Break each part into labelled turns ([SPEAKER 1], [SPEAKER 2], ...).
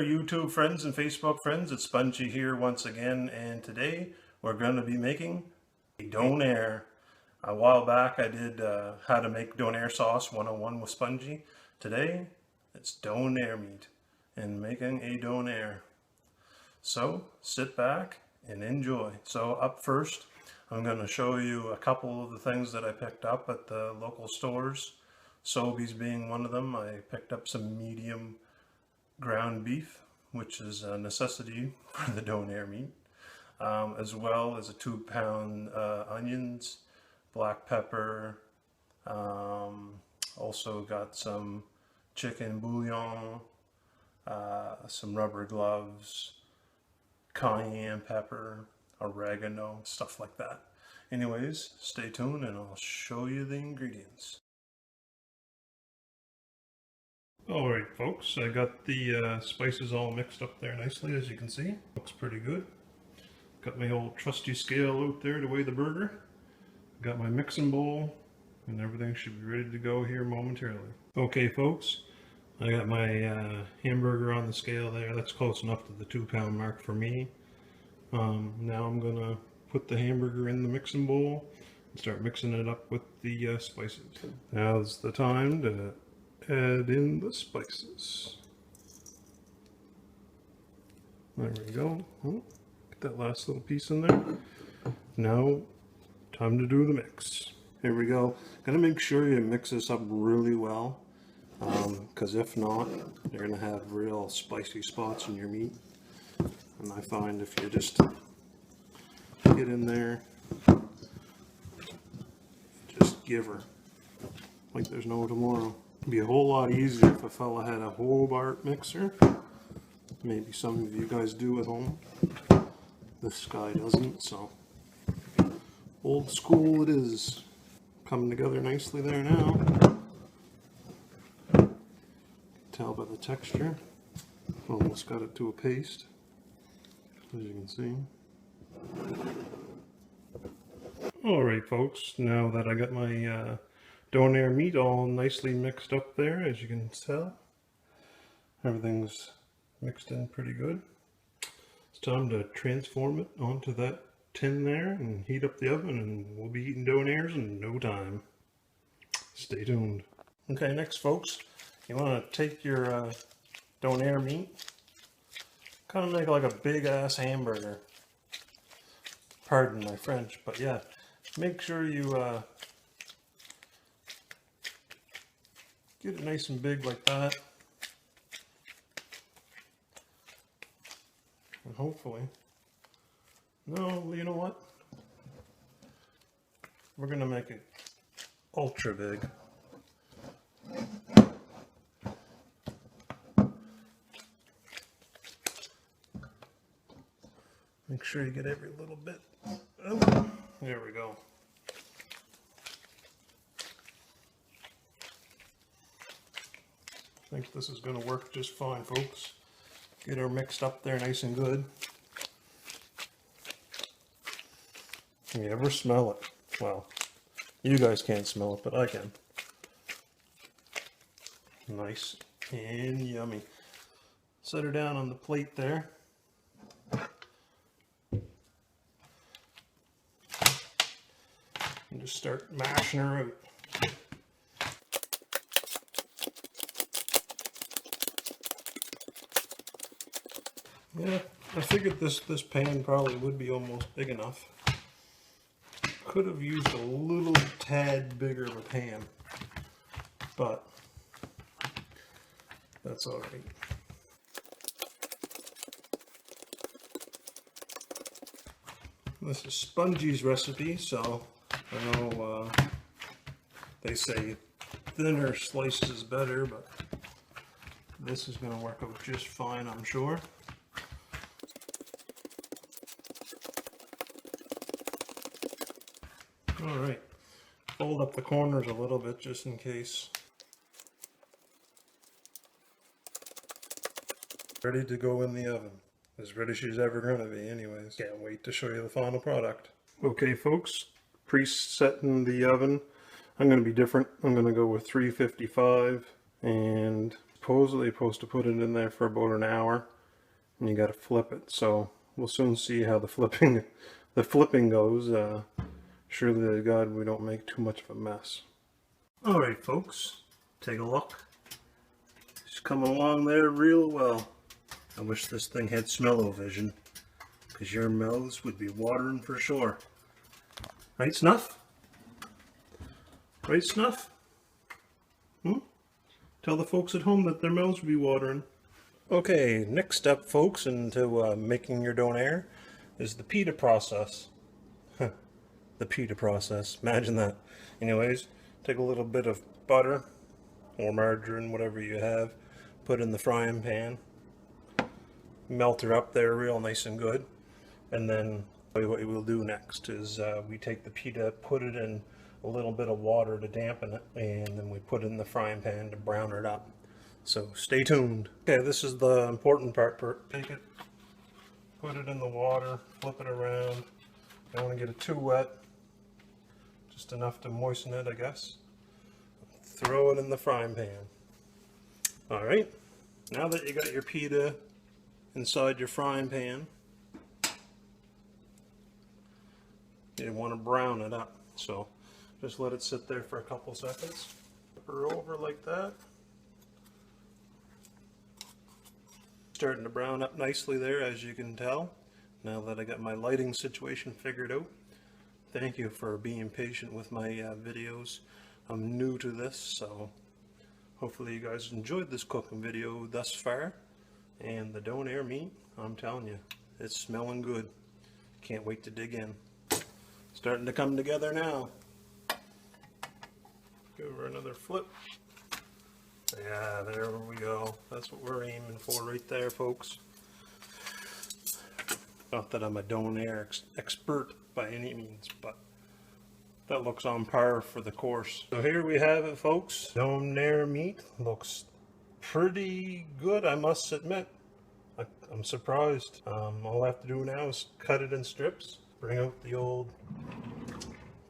[SPEAKER 1] there, YouTube friends and Facebook friends. It's Spongie here once again, and today we're going to be making a Donair. A while back I did how to make Donair sauce 101 with Spongie. Today it's Donair meat and making a Donair. So sit back and enjoy. So up first, I'm going to show you a couple of the things that I picked up at the local stores. Sobeys being one of them. I picked up some medium ground beef, which is a necessity for the Donair meat, as well as a 2-pound onions, black pepper, also got some chicken bouillon, some rubber gloves, cayenne pepper, oregano, stuff like that. Anyways, stay tuned and I'll show you the ingredients. Alright folks, I got the spices all mixed up there nicely, as you can see. Looks pretty good. Got my old trusty scale out there to weigh the burger. Got my mixing bowl, and everything should be ready to go here momentarily. Okay folks, I got my hamburger on the scale there. That's close enough to the 2-pound mark for me. Now I'm gonna put the hamburger in the mixing bowl and start mixing it up with the spices. Now's the time to add in the spices. There we go. Oh, get that last little piece in there. Now, time to do the mix. Here we go. Gotta make sure you mix this up really well, because if not, you're gonna have real spicy spots in your meat. And I find if you just get in there, just give her like there's no tomorrow. It'd be a whole lot easier if a fella had a Hobart mixer. Maybe some of you guys do at home. This guy doesn't, so old school it is. Coming together nicely there now. Tell by the texture. Almost got it to a paste, as you can see. Alright folks, now that I got my Donair meat all nicely mixed up there, as you can tell. Everything's mixed in pretty good. It's time to transform it onto that tin there and heat up the oven, and we'll be eating Donairs in no time. Stay tuned. Okay, next folks, you want to take your Donair meat, kind of make like a big ass hamburger. Pardon my French, but yeah, make sure you get it nice and big like that. And hopefully, no, you know what? We're gonna make it ultra big. Make sure you get every little bit. Oh, there we go. I think this is going to work just fine, folks. Get her mixed up there nice and good. Can you ever smell it? Well, you guys can't smell it, but I can. Nice and yummy. Set her down on the plate there. And just start mashing her out. Yeah, I figured this pan probably would be almost big enough. Could have used a little tad bigger of a pan, but that's alright. This is Spongie's recipe, so I know they say thinner slices is better, but this is going to work out just fine, I'm sure. Alright, fold up the corners a little bit just in case. Ready to go in the oven. As ready as she's ever going to be anyways. Can't wait to show you the final product. Okay folks, presetting the oven. I'm going to be different. I'm going to go with 355 and supposedly supposed to put it in there for about an hour, and you got to flip it. So we'll soon see how the flipping goes. Surely to God we don't make too much of a mess. Alright folks, take a look. It's coming along there real well. I wish this thing had smell-o-vision, because your mouths would be watering for sure. Right, Snuff? Right, Snuff? Tell the folks at home that their mouths would be watering. Okay, next step, folks, into making your donair is the pita process. The pita process. Imagine that. Anyways, take a little bit of butter or margarine, whatever you have, put in the frying pan, melt her up there real nice and good, and then what we'll do next is we take the pita, put it in a little bit of water to dampen it, and then we put it in the frying pan to brown it up. So stay tuned. Okay, this is the important part. Take it, put it in the water, flip it around. Don't want to get it too wet. Just enough to moisten it, I guess. Throw it in the frying pan. Alright, now that you got your pita inside your frying pan, you want to brown it up. So just let it sit there for a couple seconds. Flip her over like that. Starting to brown up nicely there, as you can tell. Now that I got my lighting situation figured out. Thank you for being patient with my videos. I'm new to this, so hopefully you guys enjoyed this cooking video thus far. And the donair meat, I'm telling you, it's smelling good. Can't wait to dig in. Starting to come together now. Give her another flip. Yeah, there we go. That's what we're aiming for right there, folks. Not that I'm a donair expert by any means, but that looks on par for the course. So here we have it, folks. Donair meat looks pretty good, I must admit. I'm surprised. All I have to do now is cut it in strips. Bring out the old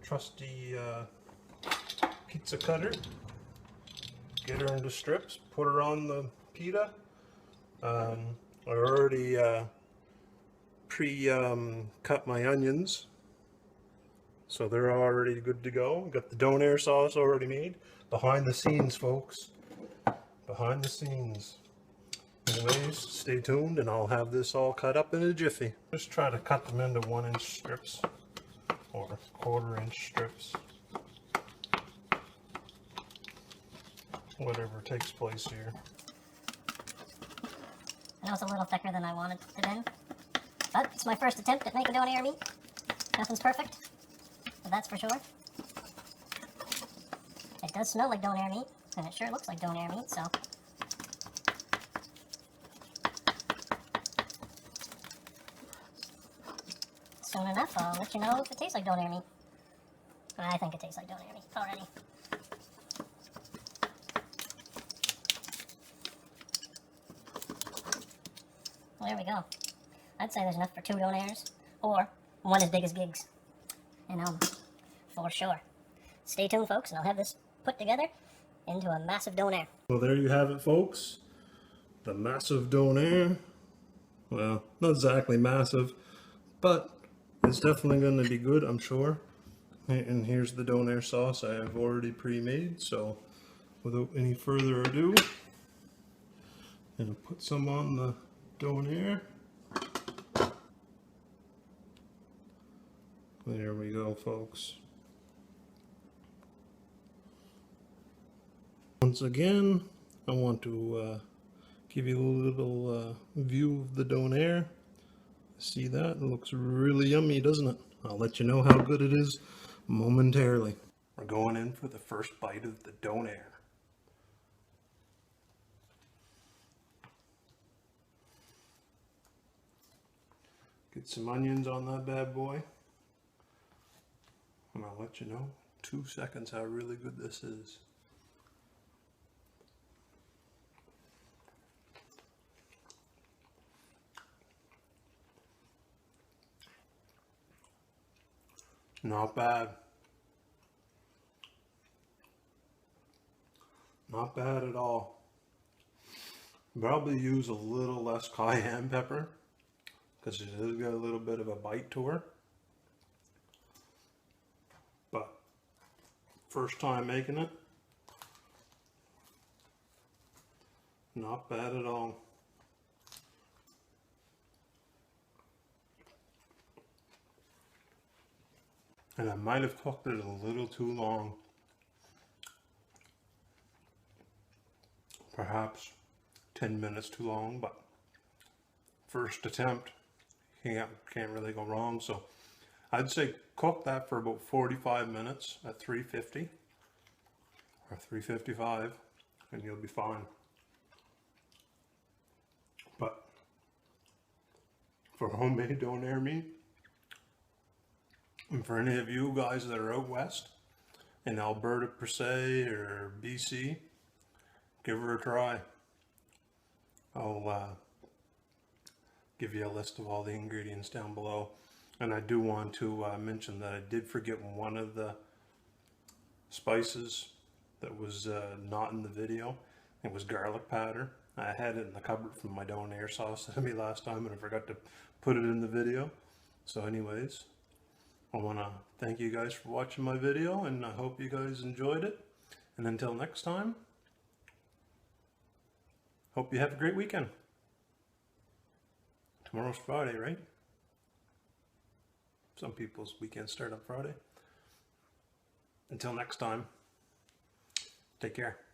[SPEAKER 1] trusty pizza cutter. Get her into strips. Put her on the pita. I already pre-cut my onions, so they're already good to go. Got the donair sauce already made. Behind the scenes, folks. Behind the scenes. Anyways, stay tuned and I'll have this all cut up in a jiffy. Just try to cut them into 1-inch strips or 1/4-inch strips. Whatever takes place here.
[SPEAKER 2] I know it's a little thicker than I wanted it in, but it's my first attempt at making donair meat. Nothing's perfect, but that's for sure. It does smell like donair meat, and it sure looks like donair meat, so. Soon enough, I'll let you know if it tastes like donair meat. I think it tastes like donair meat already. Well, there we go. I'd say there's enough for 2 donairs, or 1 as big as Gigs. And for sure. Stay tuned, folks, and I'll have this put together into a massive donair.
[SPEAKER 1] Well, there you have it, folks. The massive donair. Well, not exactly massive, but it's definitely going to be good, I'm sure. And here's the donair sauce I have already pre-made, so without any further ado, I'm going to put some on the donair. There we go, folks. Once again, I want to give you a little view of the donair. See that? It looks really yummy, doesn't it? I'll let you know how good it is momentarily. We're going in for the first bite of the donair. Get some onions on that bad boy. And I'll let you know in 2 seconds how really good this is. Not bad. Not bad at all. Probably use a little less cayenne pepper because it does got a little bit of a bite to her. But first time making it, not bad at all. And I might have cooked it a little too long. Perhaps 10 minutes too long, but first attempt, can't really go wrong. So I'd say cook that for about 45 minutes at 350 or 355 and you'll be fine. But for homemade donair meat, and for any of you guys that are out west in Alberta per se or BC, give her a try. I'll give you a list of all the ingredients down below. And I do want to mention that I did forget one of the spices that was not in the video. It was garlic powder. I had it in the cupboard from my donair sauce that I made last time and I forgot to put it in the video. So anyways, I want to thank you guys for watching my video and I hope you guys enjoyed it. And until next time, hope you have a great weekend. Tomorrow's Friday, right? Some people's weekends start on Friday. Until next time, take care.